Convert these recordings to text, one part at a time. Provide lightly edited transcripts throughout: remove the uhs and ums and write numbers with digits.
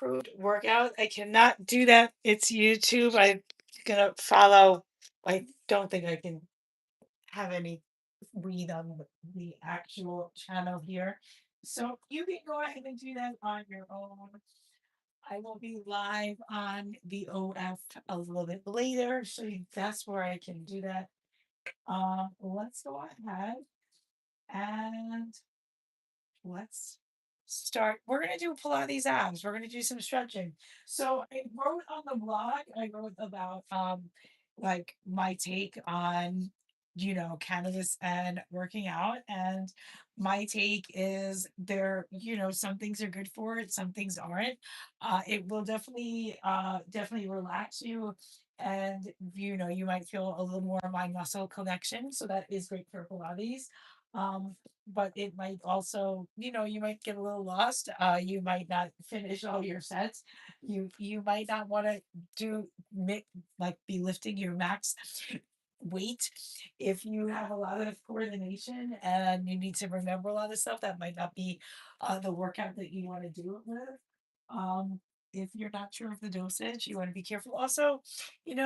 Approved workout. I cannot do that. It's YouTube. I'm gonna follow. I don't think I can have any read on the actual channel here. So you can go ahead and do that on your own. I will be live on the OF a little bit later, so that's where I can do that. Let's go ahead and let's start. We're gonna do Pilates abs. We're gonna do some stretching. So I wrote on the blog, I wrote about like my take on cannabis and working out. And my take is there, some things are good for it, some things aren't. It will definitely relax you. And you might feel a little more mind muscle connection. So that is great for Pilates. But it might also, you might get a little lost. You might not finish all your sets. You might not want to do like be lifting your max weight. If you have a lot of coordination and you need to remember a lot of stuff, that might not be the workout that you want to do it with. Um, if you're not sure of the dosage, you want to be careful. Also,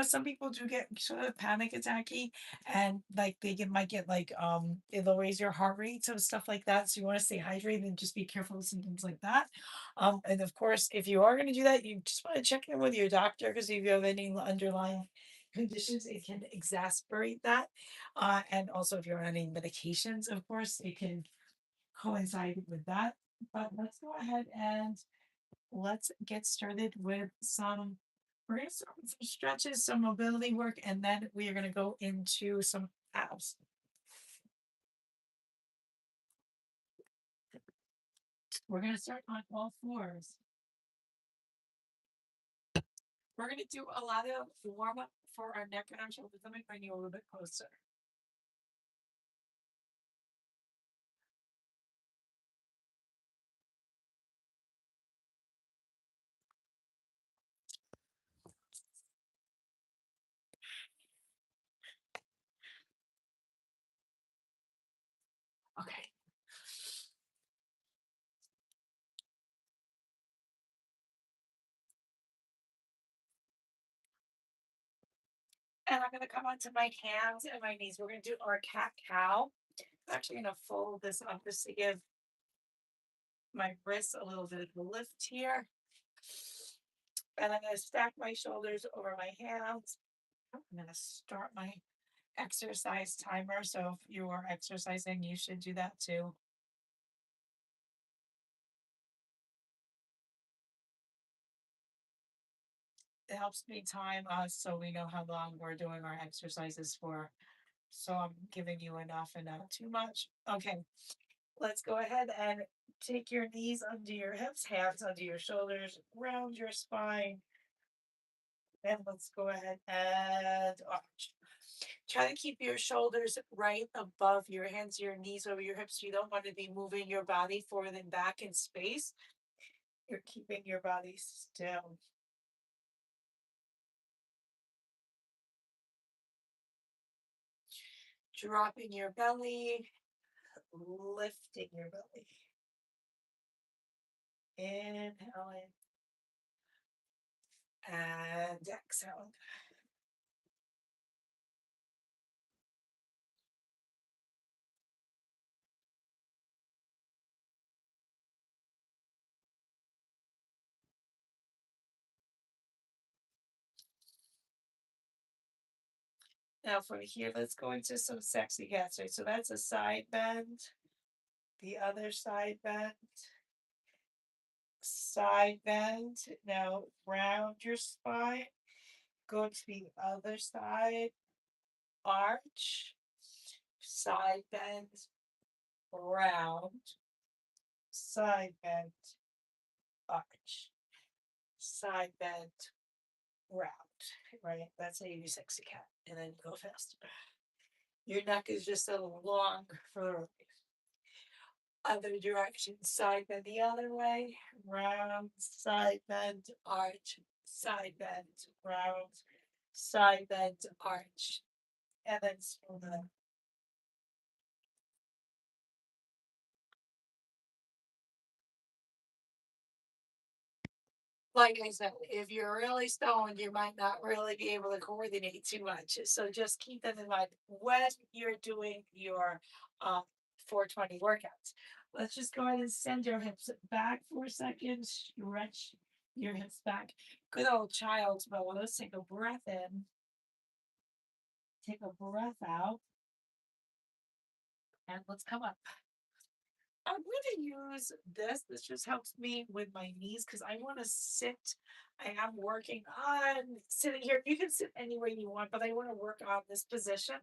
some people do get sort of panic attacky, and like might get like it'll raise your heart rate, so stuff like that. So you want to stay hydrated and just be careful with some things like that. And of course, if you are going to do that, you just want to check in with your doctor, because if you have any underlying conditions, it can exacerbate that. And also, if you're on any medications, of course, it can coincide with that. But let's go ahead and let's get started with some. We're going to start with some stretches, some mobility work, and then we are going to go into some abs. We're going to start on all fours. We're going to do a lot of warm up for our neck and our shoulders. Let me bring you a little bit closer. Okay. And I'm going to come onto my hands and my knees. We're going to do our cat cow. I'm actually going to fold this up just to give my wrists a little bit of a lift here. And I'm going to stack my shoulders over my hands. I'm going to start my exercise timer. So if you are exercising, you should do that too. It helps me time us so we know how long we're doing our exercises for. So I'm giving you enough and not too much. Okay, let's go ahead and take your knees under your hips, hands under your shoulders, round your spine. And let's go ahead and arch. Try to keep your shoulders right above your hands, your knees over your hips. You don't want to be moving your body forward and back in space. You're keeping your body still. Dropping your belly, lifting your belly. Inhaling and exhaling. Now from here, let's go into some sexy cats. Right? So that's a side bend, the other side bend, side bend. Now round your spine, go to the other side, arch, side bend, round, side bend, arch, side bend, round. Right? That's how you do sexy cat. And then go faster. Your neck is just a little long for other direction, side bend the other way, round, side bend, arch, side bend, round, side bend, arch, and then smooth it. Like I said, if you're really stoned, you might not really be able to coordinate too much. So just keep that in mind when you're doing your um 420 workouts. Let's just go ahead and send your hips back for a second. Stretch your hips back. Good old child's pose. Let's take a breath in, take a breath out, and let's come up. I'm going to use this. This just helps me with my knees because I want to sit. I am working on sitting here. You can sit anywhere you want, but I want to work on this position.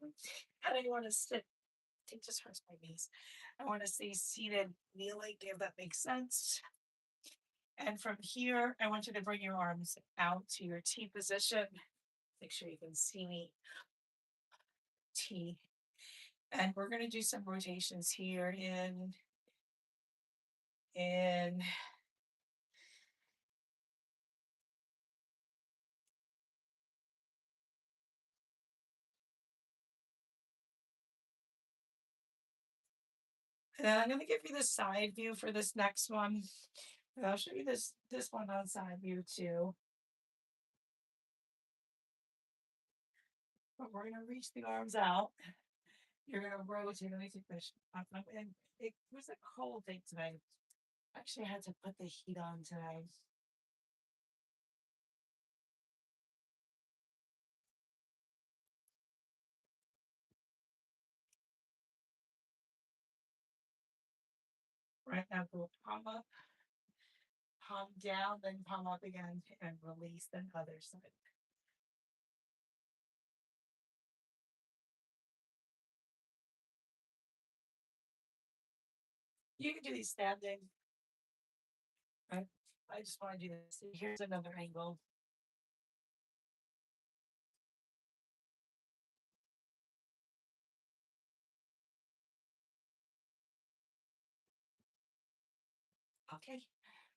And I want to sit. It just hurts my knees. I want to stay seated, kneeling, if that makes sense. And from here, I want you to bring your arms out to your T position. Make sure you can see me. T. And we're going to do some rotations here in And then I'm going to give you the side view for this next one. And I'll show you this one on side view too. But we're going to reach the arms out. You're going to rotate. Let me take this. And it was a cold day today. Actually, I had to put the heat on today. Right now, go palm up, palm down, then palm up again, and release. Then other side. You can do these standing. Right? I just want to do this. Here's another angle. Okay.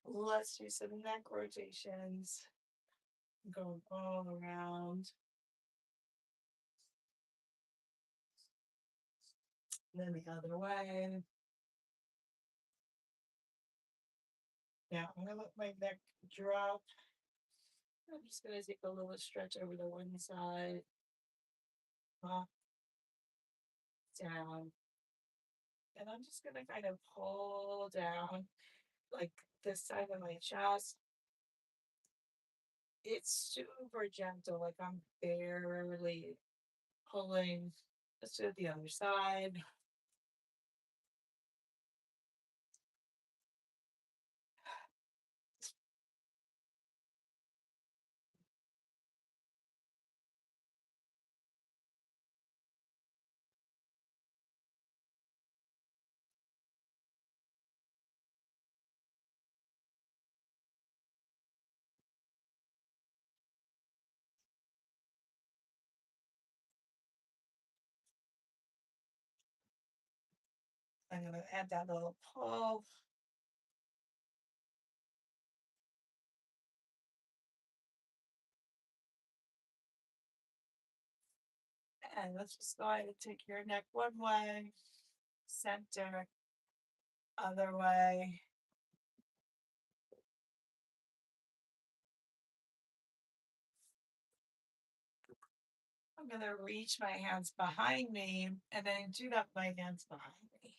Let's do some neck rotations. Going all around. Then the other way. Now I'm gonna let my neck drop. I'm just gonna take a little stretch over to one side, up, down, and I'm just gonna kind of pull down like this side of my chest. It's super gentle, like I'm barely pulling. Let's do it the other side. I'm gonna add that little pull, and let's just go ahead and take your neck one way, center, other way. I'm gonna reach my hands behind me and then do that with my hands behind me.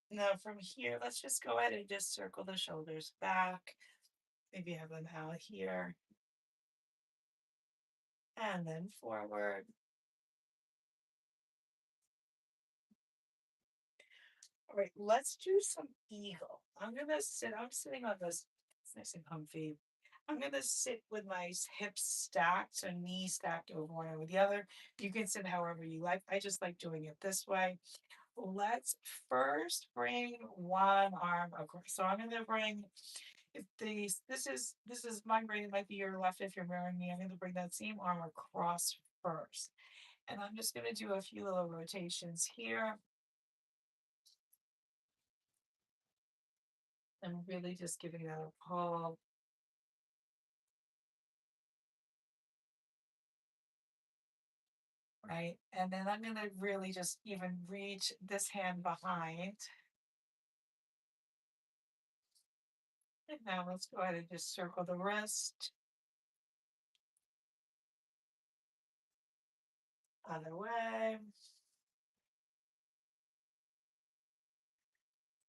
Now from here, let's just go ahead and just circle the shoulders back. Maybe have them out here and then forward. All right, let's do some eagle. I'm sitting on this, it's nice and comfy. I'm gonna sit with my hips stacked, so knees stacked over one over the other. You can sit however you like. I just like doing it this way. Let's first bring one arm across. So I'm gonna bring if these this is my brain, it might be your left if you're mirroring me. I'm gonna bring that same arm across first. And I'm just going to do a few little rotations here. I'm really just giving that a pull. Right. And then I'm going to really just even reach this hand behind. And now let's go ahead and just circle the wrist. Other way.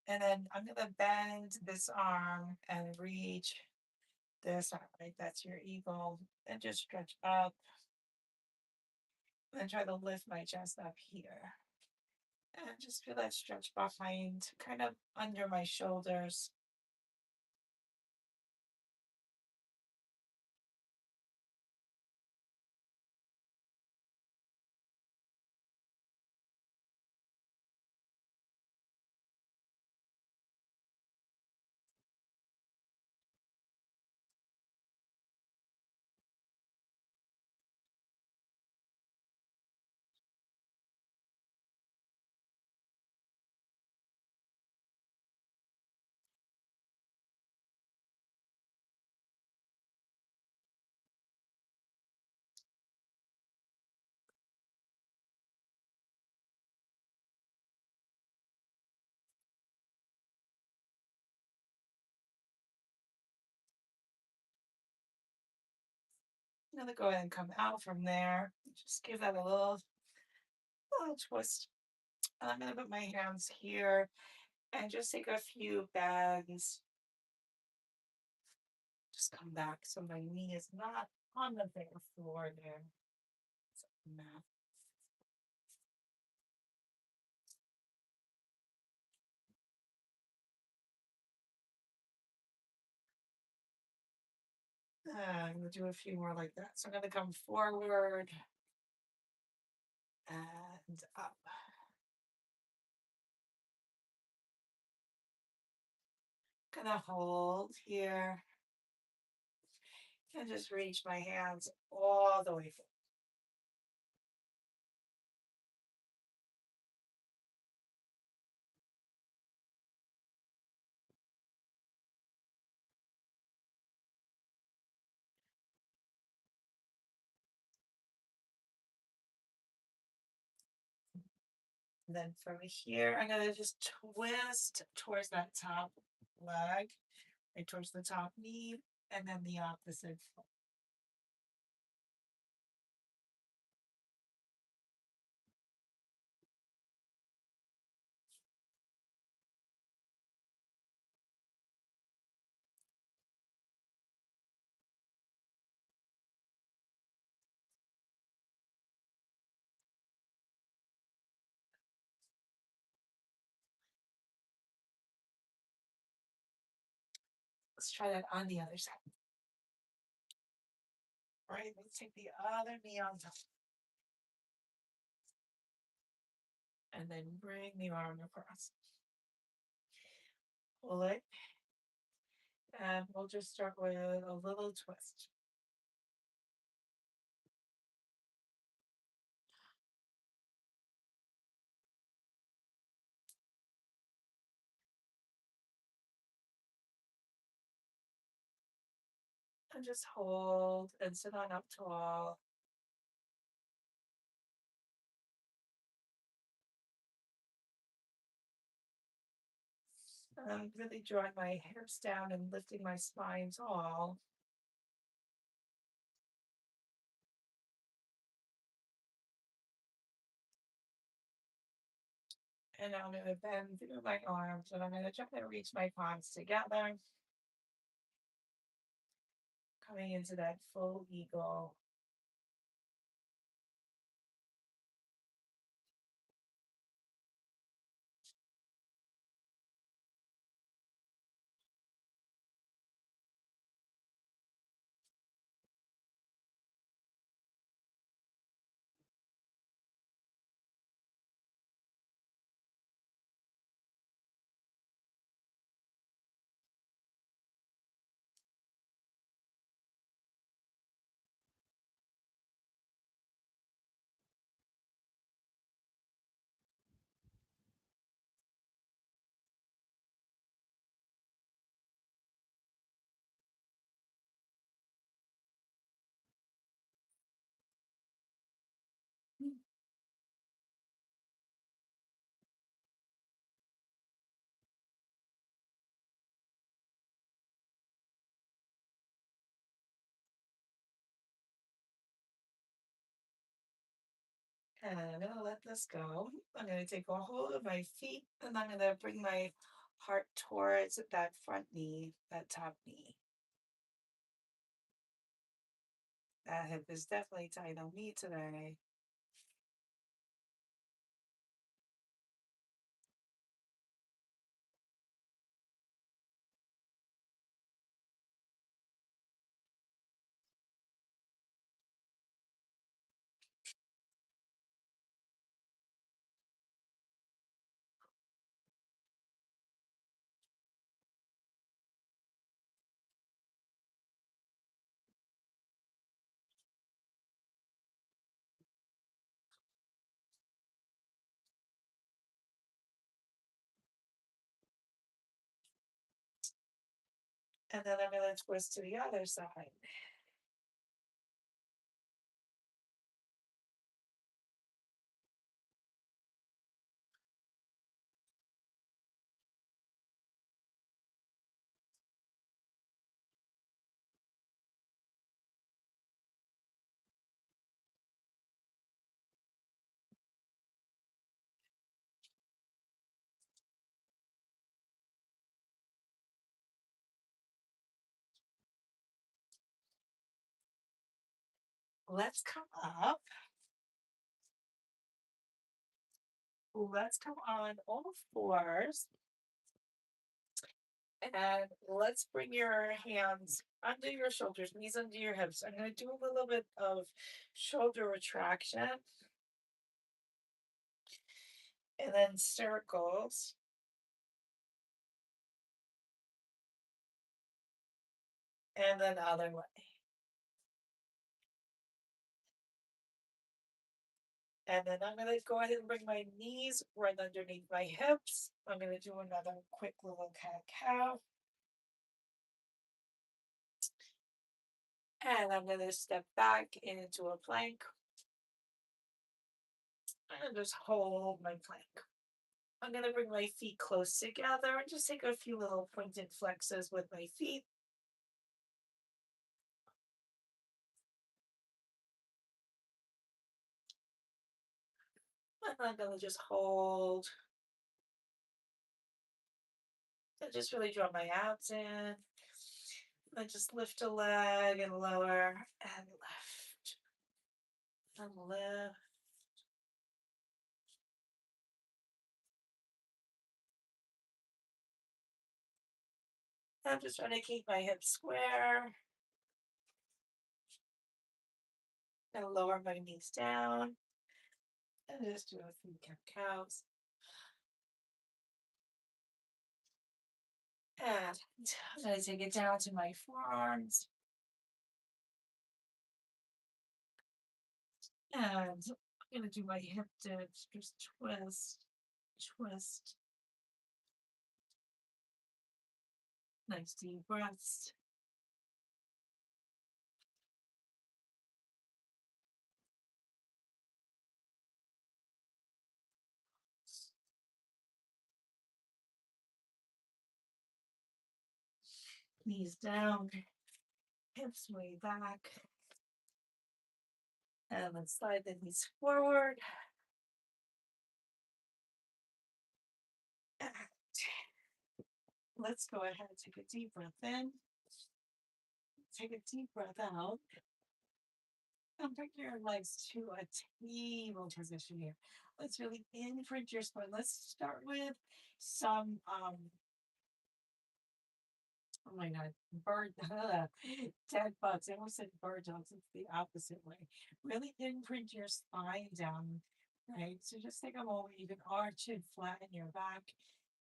And then I'm going to bend this arm and reach this arm, right? That's your eagle. And just stretch up and try to lift my chest up here. And just feel that stretch behind, kind of under my shoulders. I'm going to go ahead and come out from there. Just give that a little twist. And I'm going to put my hands here and just take a few bends. Just come back so my knee is not on the bare floor there. It's a mat. I'm going to do a few more like that. So I'm going to come forward and up. Gonna hold here and just reach my hands all the way forward. And then from here, I'm gonna just twist towards that top leg, right towards the top knee, and then the opposite foot. Let's try that on the other side. All right, let's take the other knee on top. And then bring the arm across. Pull it. And we'll just start with a little twist. And just hold and sit on up tall. I'm really drawing my hips down and lifting my spine tall. And I'm going to bend through my arms and I'm going to try to reach my palms together, coming into that full eagle. And I'm gonna let this go. I'm gonna take a hold of my feet and I'm gonna bring my heart towards that front knee, that top knee. That hip is definitely tight on me today. And then I'm gonna twist to the other side. Let's come up. Let's come on all fours. And let's bring your hands under your shoulders, knees under your hips. I'm going to do a little bit of shoulder retraction and then circles. And then other way. And then I'm going to go ahead and bring my knees right underneath my hips. I'm going to do another quick little cat cow. And I'm going to step back into a plank and just hold my plank. I'm going to bring my feet close together and just take a few little pointed flexes with my feet. And I'm going to just hold and just really draw my abs in. Then just lift a leg and lower and lift and lift. I'm just trying to keep my hips square and lower my knees down. And just do a few cat cows. And I'm going to take it down to my forearms. And I'm going to do my hip dips. Just twist, twist. Nice deep breaths. Knees down, hips way back. And let's slide the knees forward. And let's go ahead and take a deep breath in. Take a deep breath out. And bring your legs to a table position here. Let's really imprint your spine. Let's start with some oh my god, bird dead bugs. I almost said bird dogs. It's the opposite way. Really imprint your spine down, right? So just take a moment. You can arch and flatten your back,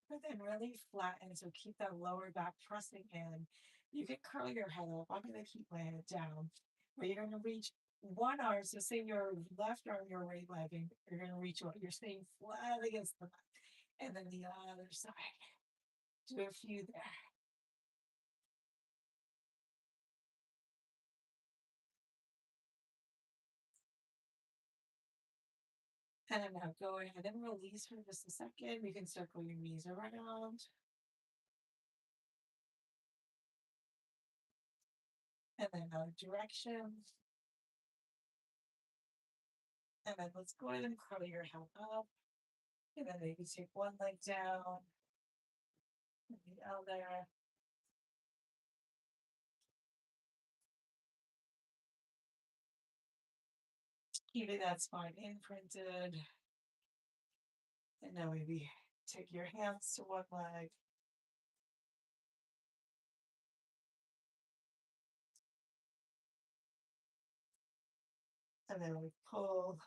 but then really flatten. So keep that lower back pressing in. You can curl your head up. I'm gonna keep my head down. But you're gonna reach one arm. So say your left arm, your right leg, and you're gonna reach what you're staying flat against the back. And then the other side. Do a few there. And now go ahead and release for just a second. You can circle your knees around. And then other direction. And then let's go ahead and curl your head up. And then maybe take one leg down, and the other. Keeping that spine imprinted. And now maybe take your hands to one leg. And then we pull.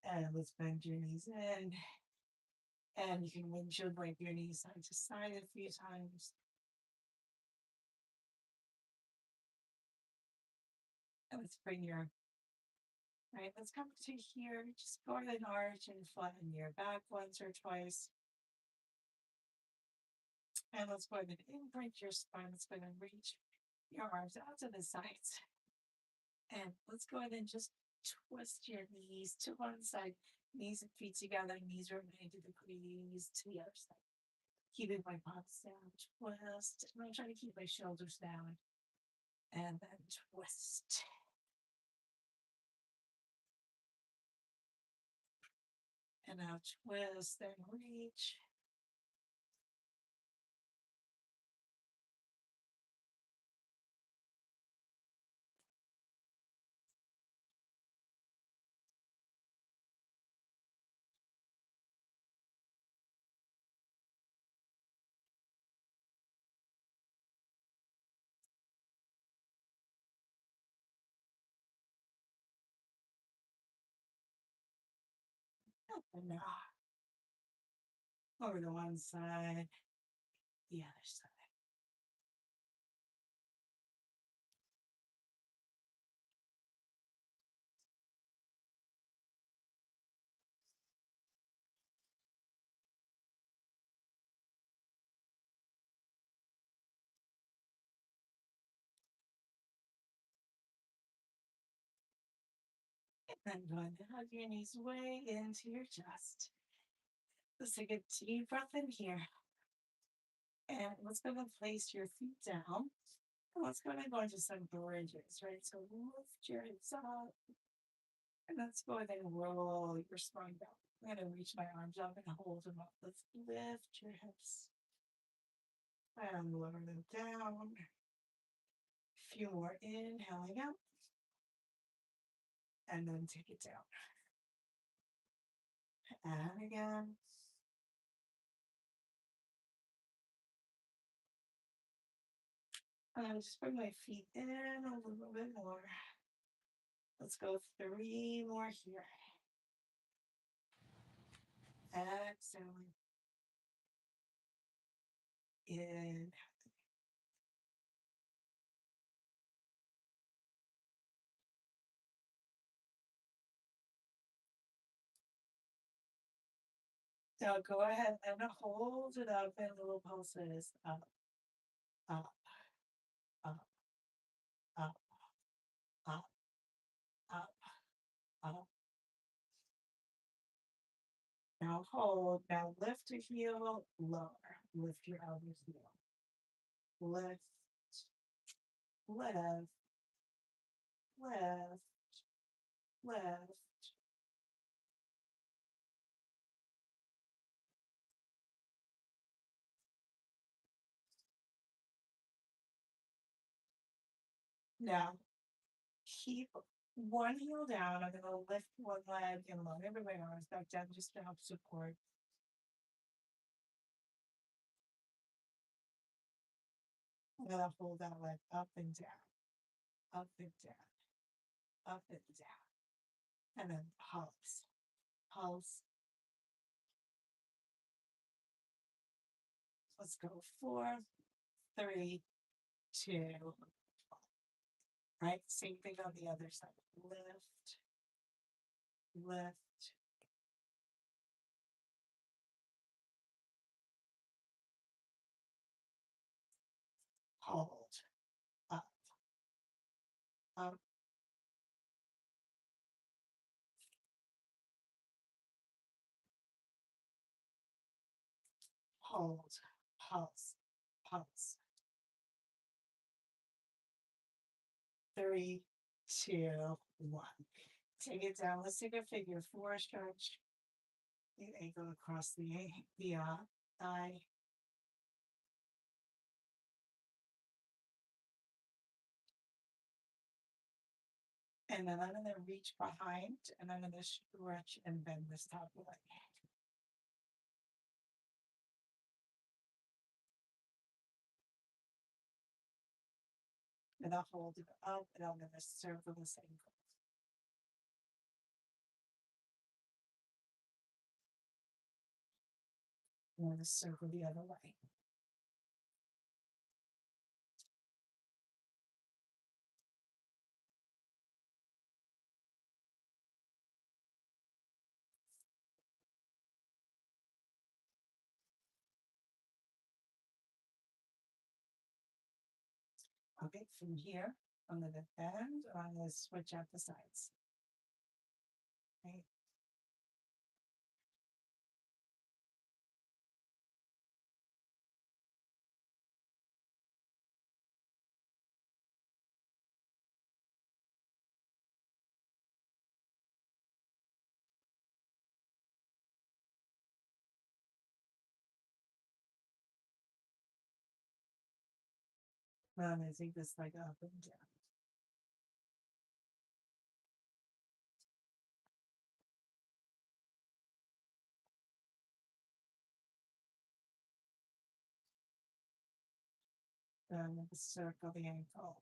And let's bend your knees in. And you can windshield break your knees side to side a few times. And let's bring your right. Let's come to here. Just go ahead and arch and flatten your back once or twice. And let's go ahead and imprint your spine. Let's go ahead and reach your arms out to the sides. And let's go ahead and just twist your knees to one side. Knees and feet together. Knees are 90 degrees to the other side. Keeping my palms down. Twist. And I'm trying to keep my shoulders down. And then twist. And now twist and reach. And now over to one side, the other side. And then go ahead and hug your knees way into your chest. Let's take a deep breath in here. And let's go ahead and place your feet down. And let's go ahead and go into some bridges, right? So lift your hips up. And let's go ahead and roll your spine down. I'm going to reach my arms up and hold them up. Let's lift your hips and lower them down. A few more inhaling out. And then take it down. And again. And I'll just bring my feet in a little bit more. Let's go 3 more here. Exhaling. In. Now go ahead and hold it up in little pulses. Up, up, up, up, up, up, up. Now hold. Now lift your heel, lower. Lift your elbows, lower. Lift, lift, lift, lift. Now keep one heel down. I'm going to lift one leg and lower my arms back down just to help support. I'm going to hold that leg up and down, up and down, up and down. And then pulse, pulse. Let's go 4, 3, 2, 1. Right? Same thing on the other side. Lift, lift. Hold, up, up. hold, pulse, pulse. 3, 2, 1. Take it down. Let's take a figure 4 stretch. The ankle across the thigh. And then I'm going to reach behind and I'm going to stretch and bend this top leg. And I'll hold it up and I'm going to circle this ankle. I'm going to circle the other way. Okay, from here, I'm going to bend, and I'm going to switch out the sides. Okay. Now I'm going to take this leg up and down. Then I'm going to circle the ankle.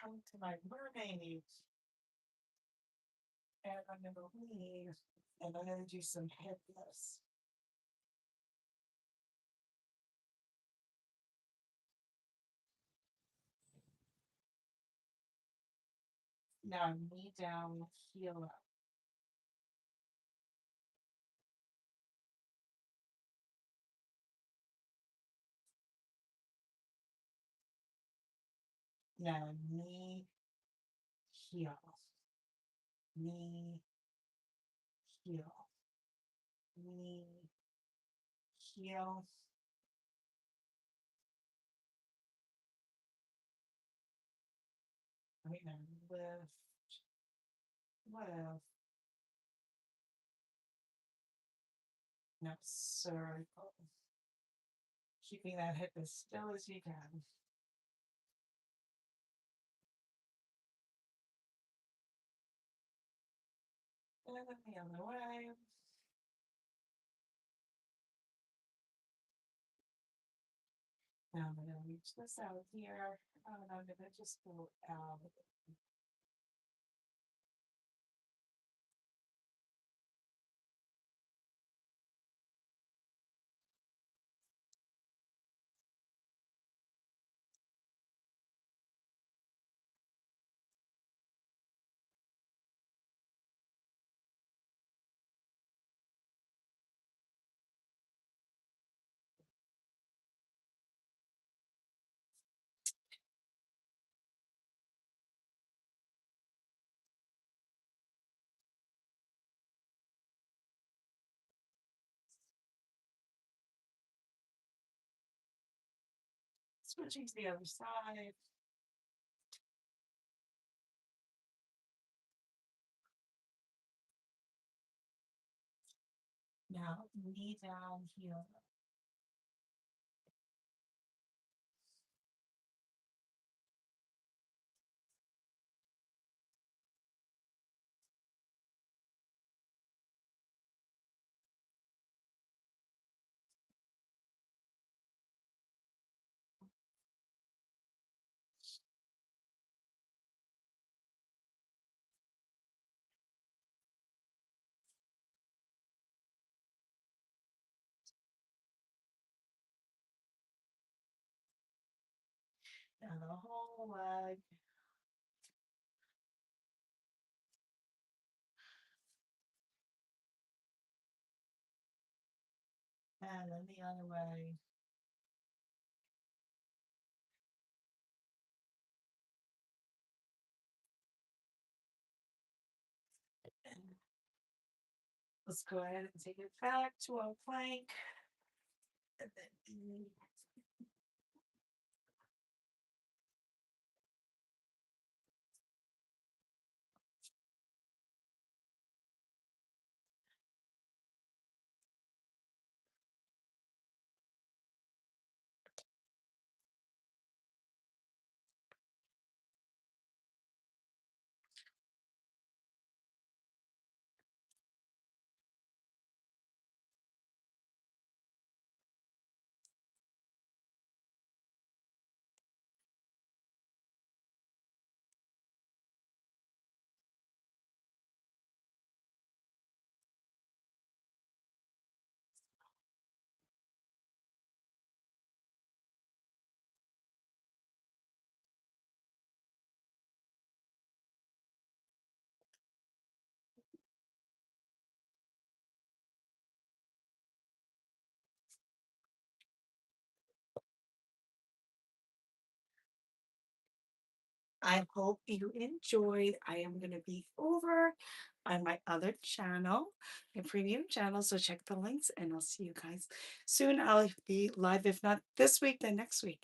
Come to my mermaid. And I'm going to leave. And I'm going to do some hip lifts. Now knee down, heel up. Now knee, heel, knee, heel, knee, heel. Right now, lift, lift. Now circle. Keeping that hip as still as you can. And then the other way. Now I'm going to reach this out here. And I'm going to just go out. Switching to the other side. Now knee down, heel up. Down the whole leg. And then the other way. And let's go ahead and take it back to our plank. And then I hope you enjoyed. I am going to be over on my other channel, my premium channel. So check the links and I'll see you guys soon. I'll be live, if not this week, then next week.